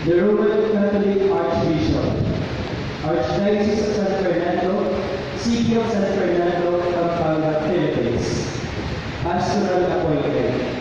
The Roman Catholic Archbishop, Archdiocese of San Fernando, City of San Fernando, Pampanga, Philippines, Pastoral Appointment.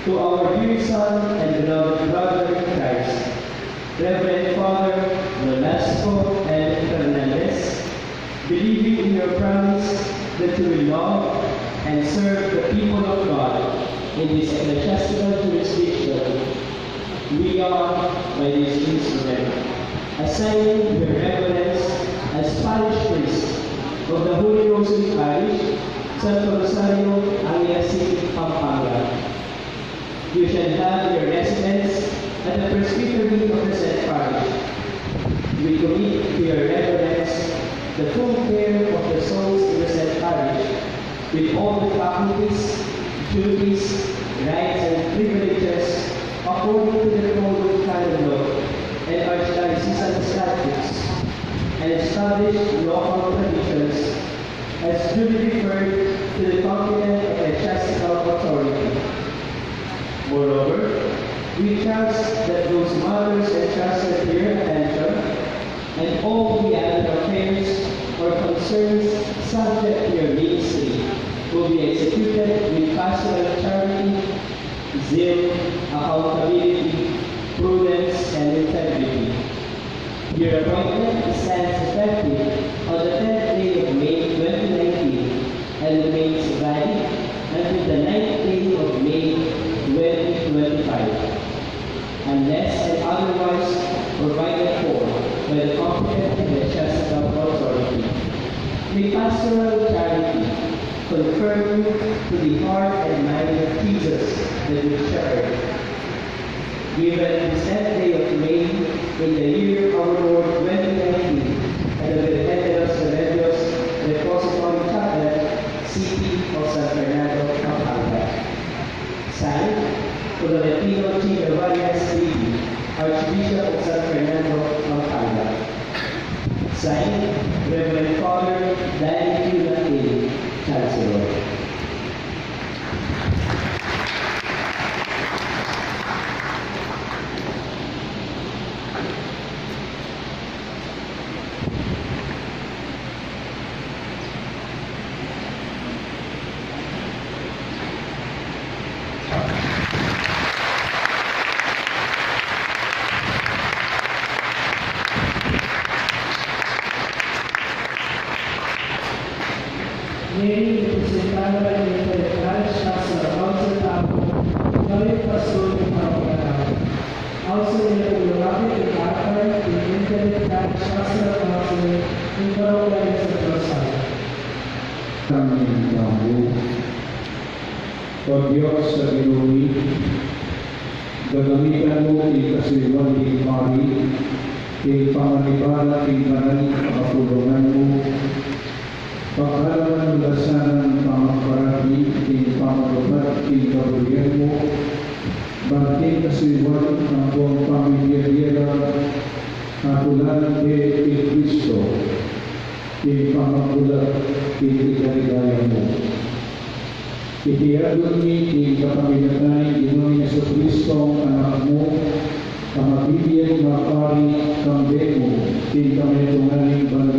To our dear son and beloved brother in Christ, Reverend Father Nolasco L. Fernandez, believing in your promise that you will love and serve the people of God in this ecclesiastical jurisdiction, we are, by this instrument, assigning your reverence as parish priest of the Holy Rosary Parish, Santo Rosario, Anglia City, Pampanga. You shall have your residence at the presbytery of the said parish. We commit to your reverence the full care of the souls in the said parish, with all the faculties, duties, rights, and privileges according to the code of canon law and archdiocesan statutes, and established local traditions as duly referred to the competent ecclesiastical authority. Moreover, we trust that those matters entrusted to your attention and all the other affairs or concerns subject to your ministry will be executed with pastoral charity, zeal, accountability, prudence, and integrity. Your appointment stands effective on the 10th day of May 2019 and remains valid until the 9th day of May 2025, unless and otherwise provided for by the competent ecclesiastical authority. May pastoral charity confirm to the heart and mind of Jesus, the Good Shepherd, given this 10th day of May in the year of our Lord 2019, and of the Heteros Remedios Repository Chapel, City of San Fernando, Pampanga. Signed, Tolentino G. Vargas Levy, Archbishop of San Fernando, Pampanga. Signed, Reverend Father Danny Q. Chancellor. representada en Federal Chancellor Council Tapo, Noy Pastor y Pampanga. Also in the Ulawaki in Akar, in Federal Chancellor Council in Paranaque sa Rosal. Aming Kambo, O Diyos sa Ginoo, gagamitan mo ikasiwan ni Mari, panganibala banal kapulungan mo, pagkalaman lasanan pamaparati, pamalupat, kabulian mo, bakit kasiwan ang buong pamilya atulan de Kristo, pamagulat, kaligaya mo. Itiyadon ni kapamilatay Ginoong Jesucristo ang anak mo, kamabibiyang mapari kang demo, kami tungaling banal